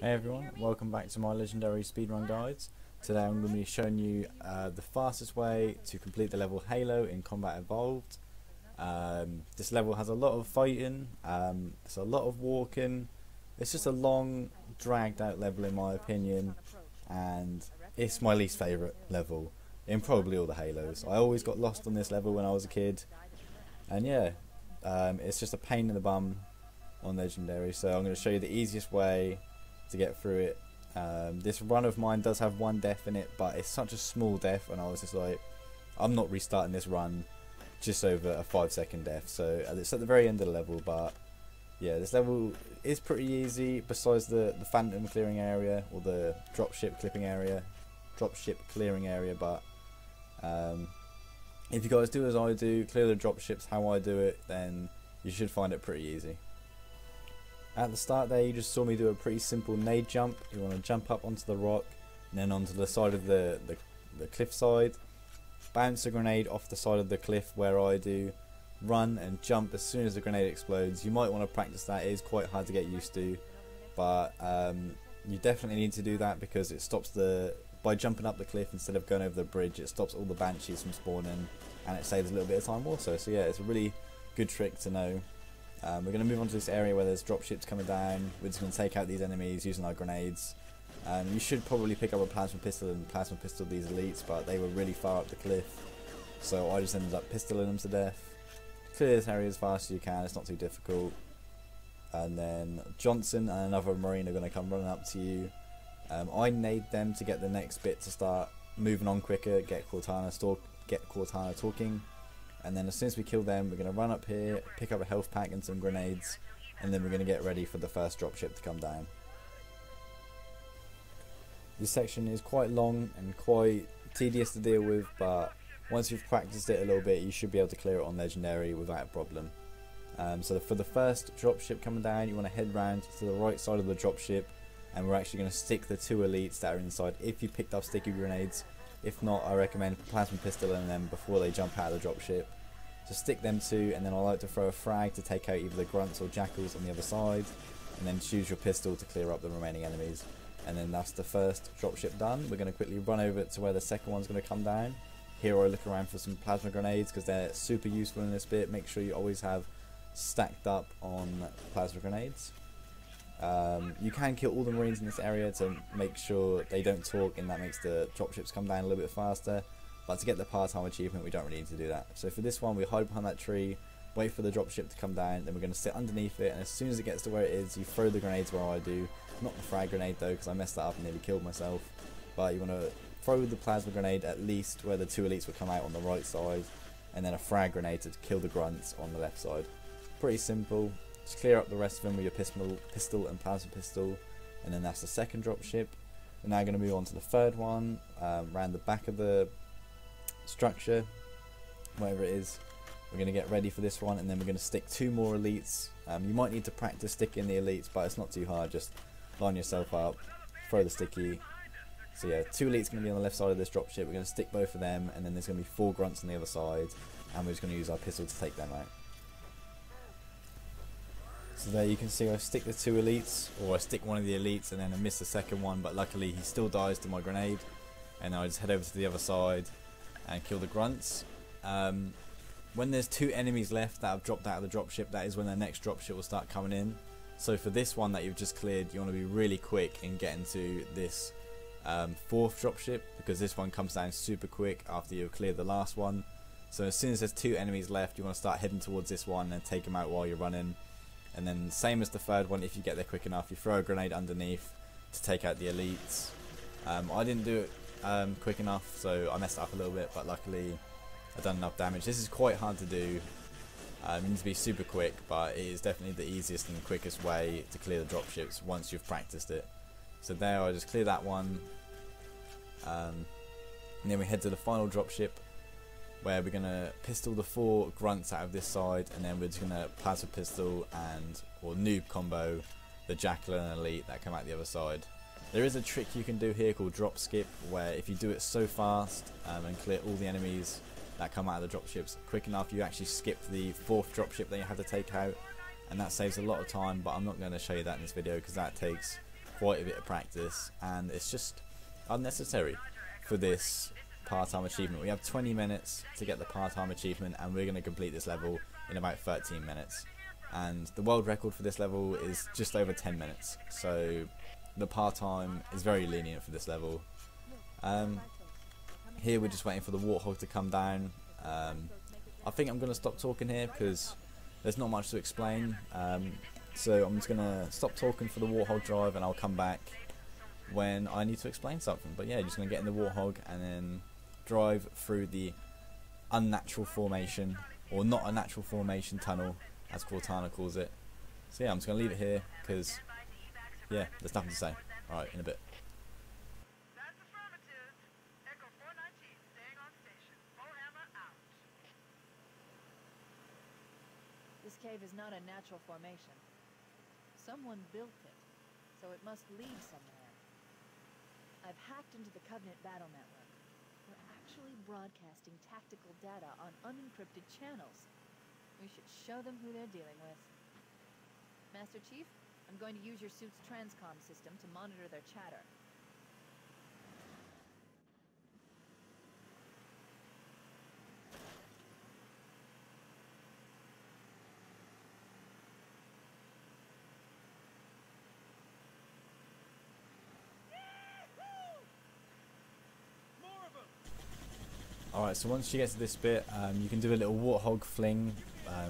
Hey everyone, welcome back to my legendary speedrun guides. Today I'm going to be showing you the fastest way to complete the level Halo in Combat Evolved. This level has a lot of fighting, it's a lot of walking, it's just a long dragged out level in my opinion, and it's my least favourite level in probably all the Halos. I always got lost on this level when I was a kid, and yeah, it's just a pain in the bum on legendary, so I'm going to show you the easiest way to get through it. This run of mine does have one death in it, but it's such a small death, and I was just like, I'm not restarting this run just over a 5-second death. So it's at the very end of the level, but yeah, this level is pretty easy besides the phantom clearing area or the dropship clearing area. But if you guys do as I do, clear the dropships how I do it, then you should find it pretty easy. At the start there, you just saw me do a pretty simple nade jump. You want to jump up onto the rock and then onto the side of the cliff side, bounce a grenade off the side of the cliff where I do, run and jump as soon as the grenade explodes. You might want to practice that. It is quite hard to get used to, but you definitely need to do that because it stops by jumping up the cliff instead of going over the bridge, it stops all the banshees from spawning, and it saves a little bit of time also. So yeah, it's a really good trick to know. We're going to move on to this area where there's dropships coming down. We're just going to take out these enemies using our grenades. You should probably pick up a plasma pistol and plasma pistol these elites, but they were really far up the cliff, so I just ended up pistoling them to death. Clear this area as fast as you can, it's not too difficult. And then Johnson and another marine are going to come running up to you. I nade them to get the next bit to start moving on quicker, get Cortana talking. And then as soon as we kill them, we're going to run up here, pick up a health pack and some grenades, and then we're going to get ready for the first dropship to come down. This section is quite long and quite tedious to deal with, but once you've practiced it a little bit, you should be able to clear it on legendary without a problem. So for the first dropship coming down, you want to head round to the right side of the dropship, and we're actually going to stick the two elites that are inside if you picked up sticky grenades. If not, I recommend plasma pistoling them before they jump out of the dropship. So stick them two, and then I like to throw a frag to take out either the grunts or jackals on the other side, and then choose your pistol to clear up the remaining enemies. And then that's the first dropship done. We're going to quickly run over to where the second one's going to come down. Here I look around for some plasma grenades because they're super useful in this bit. Make sure you always have stacked up on plasma grenades. You can kill all the marines in this area to make sure they don't talk, and that makes the dropships come down a little bit faster, but to get the part-time achievement we don't really need to do that. So for this one we hide behind that tree, wait for the dropship to come down, then we're going to sit underneath it, and as soon as it gets to where it is, you throw the grenades where I do. Not the frag grenade though, because I messed that up and nearly killed myself, but you want to throw the plasma grenade at least where the two elites will come out on the right side, and then a frag grenade to kill the grunts on the left side. Pretty simple. Just clear up the rest of them with your pistol and plasma pistol, and then that's the second dropship. We're now going to move on to the third one, around the back of the structure, wherever it is. We're going to get ready for this one, and then we're going to stick two more elites. You might need to practice sticking the elites, but it's not too hard. Just line yourself up, throw the sticky. So yeah, two elites going to be on the left side of this dropship. We're going to stick both of them, and then there's going to be 4 grunts on the other side, and we're just going to use our pistol to take them out. So there you can see I stick the 2 elites, or I stick one of the elites and then I miss the second one, but luckily he still dies to my grenade, and I just head over to the other side and kill the grunts. When there's 2 enemies left that have dropped out of the dropship, that is when the next dropship will start coming in. So for this one that you've just cleared, you want to be really quick in getting to this 4th dropship, because this one comes down super quick after you've cleared the last one. So as soon as there's 2 enemies left, you want to start heading towards this one and take them out while you're running. And then same as the third one, if you get there quick enough, you throw a grenade underneath to take out the elites. I didn't do it quick enough, so I messed up a little bit, but luckily I've done enough damage. This is quite hard to do. You need to be super quick, but it is definitely the easiest and quickest way to clear the dropships once you've practiced it. So there, I just clear that one, and then we head to the final dropship, where we're going to pistol the 4 grunts out of this side, and then we're just going to plasma pistol or noob combo the jackal and elite that come out the other side. There is a trick you can do here called drop skip, where if you do it so fast and clear all the enemies that come out of the dropships quick enough, you actually skip the 4th dropship that you have to take out, and that saves a lot of time, but I'm not going to show you that in this video because that takes quite a bit of practice, and it's just unnecessary for this part-time achievement. We have 20 minutes to get the part-time achievement, and we're going to complete this level in about 13 minutes. And the world record for this level is just over 10 minutes, so the part-time is very lenient for this level. Here we're just waiting for the warthog to come down. I think I'm going to stop talking here because there's not much to explain. So I'm just going to stop talking for the warthog drive, and I'll come back when I need to explain something. But yeah, just going to get in the warthog and then drive through the unnatural formation, or not a natural formation tunnel as Cortana calls it. So yeah, I'm just going to leave it here because yeah, there's nothing to say. Alright, in a bit. This cave is not a natural formation. Someone built it, so it must lead somewhere. I've hacked into the Covenant battle network. We're actually broadcasting tactical data on unencrypted channels. We should show them who they're dealing with. Master Chief, I'm going to use your suit's transcom system to monitor their chatter. Alright, so once you get to this bit, you can do a little warthog fling,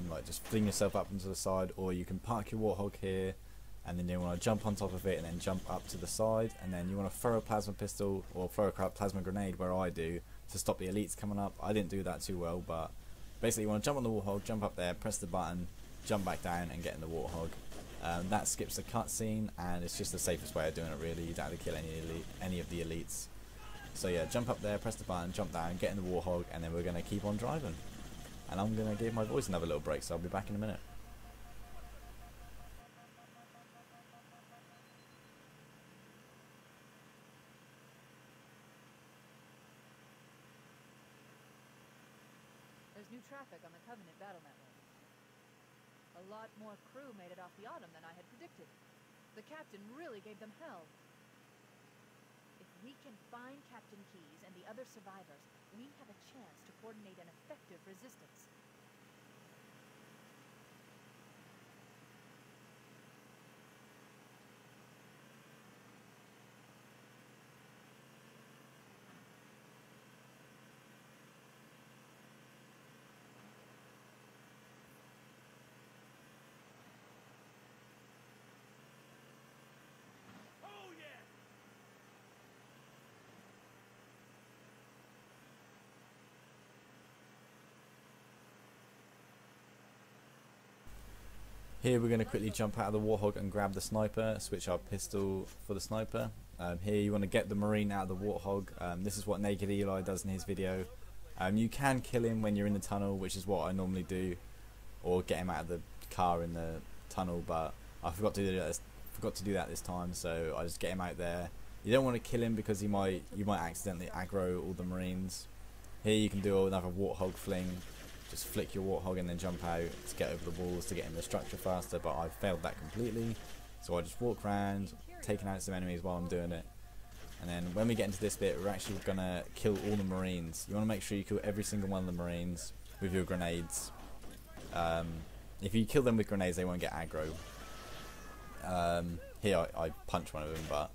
like just fling yourself up into the side, or you can park your warthog here, and then you want to jump on top of it and then jump up to the side, and then you want to throw a plasma pistol or throw a plasma grenade where I do to stop the elites coming up. I didn't do that too well, but basically you want to jump on the warthog, jump up there, press the button, jump back down and get in the warthog. That skips the cutscene, and it's just the safest way of doing it really. You don't have to kill any of the elites. So yeah, jump up there, press the button, jump down, get in the warthog, and then we're going to keep on driving. And I'm going to give my voice another little break, so I'll be back in a minute. There's new traffic on the Covenant battle network. A lot more crew made it off the Autumn than I had predicted. The captain really gave them hell. If we can find Captain Keyes and the other survivors, we have a chance to coordinate an effective resistance. Here we're going to quickly jump out of the warthog and grab the sniper, switch our pistol for the sniper. Here you want to get the marine out of the warthog. This is what Nak3d Eli does in his video. You can kill him when you're in the tunnel, which is what I normally do, or get him out of the car in the tunnel, but I forgot to do that this time, so I just get him out there. You don't want to kill him because you might accidentally aggro all the marines. Here you can do another warthog fling. Just flick your warthog and then jump out to get over the walls to get in the structure faster, but I failed that completely. So I just walk around, taking out some enemies while I'm doing it. And then when we get into this bit, we're actually going to kill all the marines. You want to make sure you kill every single one of the marines with your grenades. If you kill them with grenades, they won't get aggro. Here I punch one of them, but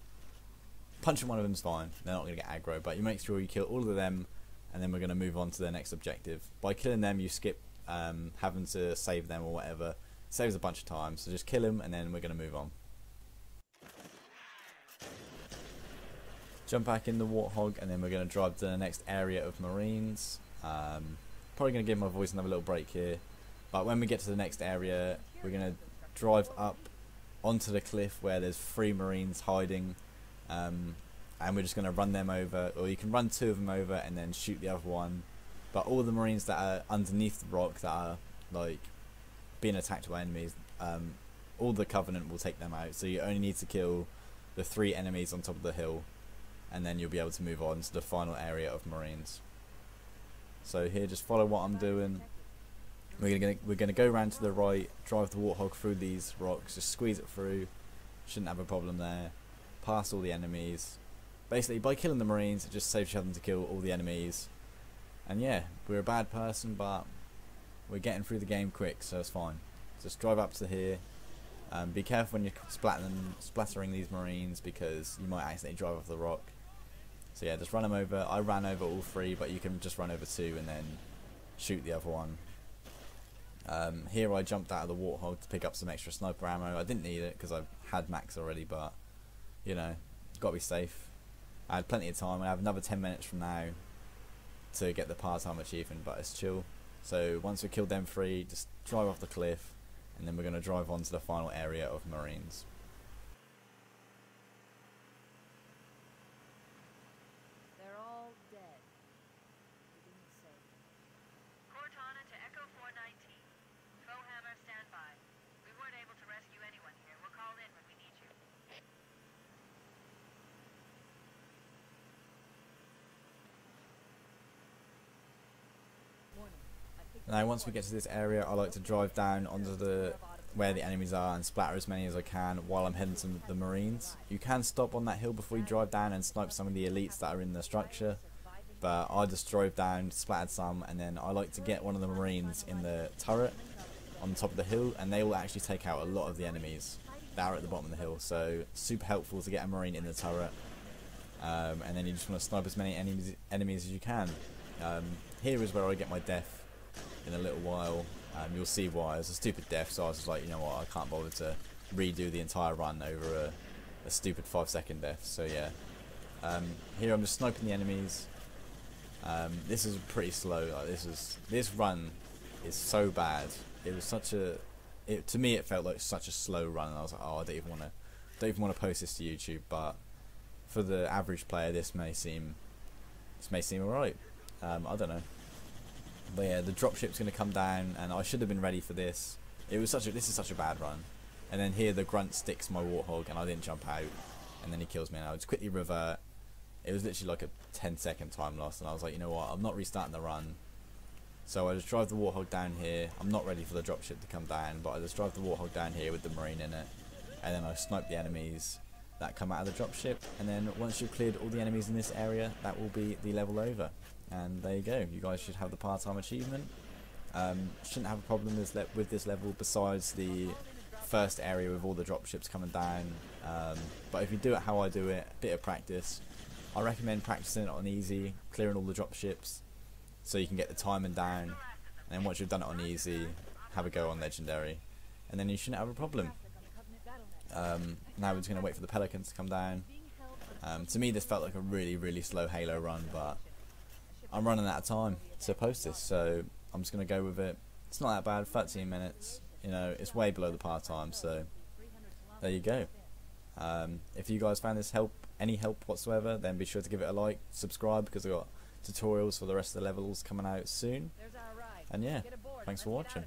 punching one of them is fine. They're not going to get aggro, but you make sure you kill all of them, and then we're going to move on to the next objective. By killing them, you skip having to save them or whatever. It saves a bunch of time, so just kill them, and then we're going to move on. Jump back in the warthog, and then we're going to drive to the next area of marines. Probably going to give my voice another little break here, but when we get to the next area, we're going to drive up onto the cliff where there's 3 marines hiding, and we're just going to run them over, or you can run 2 of them over and then shoot the other one. But all the marines that are underneath the rock that are like being attacked by enemies, all the Covenant will take them out, so you only need to kill the 3 enemies on top of the hill, and then you'll be able to move on to the final area of marines. So here, just follow what I'm doing. We're gonna go around to the right, drive the warthog through these rocks, just squeeze it through, shouldn't have a problem there. past all the enemies. Basically, by killing the Marines, it just saves you having to kill all the enemies. And yeah, we're a bad person, but we're getting through the game quick, so it's fine. Just drive up to here. Be careful when you're splattering these Marines, because you might accidentally drive off the rock. So yeah, just run them over. I ran over all 3, but you can just run over 2 and then shoot the other one. Here I jumped out of the Warthog to pick up some extra sniper ammo. I didn't need it because I had max already, but you know, got to be safe. I had plenty of time. I have another 10 minutes from now to get the part-time achievement, but it's chill. So once we killed them 3, just drive off the cliff, and then we're going to drive on to the final area of Marines. They're all dead. Keeping me safe. Cortana to Echo 419. Crowhammer, stand by. We weren't able to rescue anyone here. We'll call in when we need you. Warning. I picked Now once we get to this area, I like to drive down onto where the enemies are and splatter as many as I can while I'm heading to the Marines. You can stop on that hill before you drive down and snipe some of the elites that are in the structure, but I just drove down, splattered some, and then I like to get one of the Marines in the turret on top of the hill, and they will actually take out a lot of the enemies that are at the bottom of the hill. So super helpful to get a Marine in the turret, and then you just want to snipe as many enemies as you can. Here is where I get my death in a little while. You'll see why. It's a stupid death, so I was just like, you know what, I can't bother to redo the entire run over a stupid 5-second death. So yeah, here I'm just sniping the enemies. This is pretty slow. Like, this run is so bad. It was such a, to me it felt like such a slow run, and I was like, oh, I don't even want to post this to YouTube. But for the average player, this may seem alright. I don't know. But yeah, the dropship's going to come down, and I should have been ready for this. This is such a bad run. And then here the grunt sticks my Warthog, and I didn't jump out, and then he kills me, and I would quickly revert. It was literally like a 10-second time loss, and I was like, you know what, I'm not restarting the run. So I just drive the Warthog down here. I'm not ready for the dropship to come down, but I just drive the Warthog down here with the Marine in it, and then I snipe the enemies that come out of the dropship, and then once you've cleared all the enemies in this area, that will be the level over. And there you go, you guys should have the part-time achievement. Shouldn't have a problem with this level, besides the first area with all the dropships coming down. But if you do it how I do it, a bit of practice, I recommend practicing it on easy, clearing all the dropships, so you can get the timing down. And then once you've done it on easy, have a go on legendary, and then you shouldn't have a problem. Now we're just going to wait for the Pelicans to come down. To me this felt like a really slow Halo run, but I'm running out of time to post this, so I'm just going to go with it. It's not that bad, 13 minutes, you know, it's way below the part-time, so there you go. If you guys found this any help whatsoever, then be sure to give it a like, subscribe, because I've got tutorials for the rest of the levels coming out soon. And yeah, thanks for watching.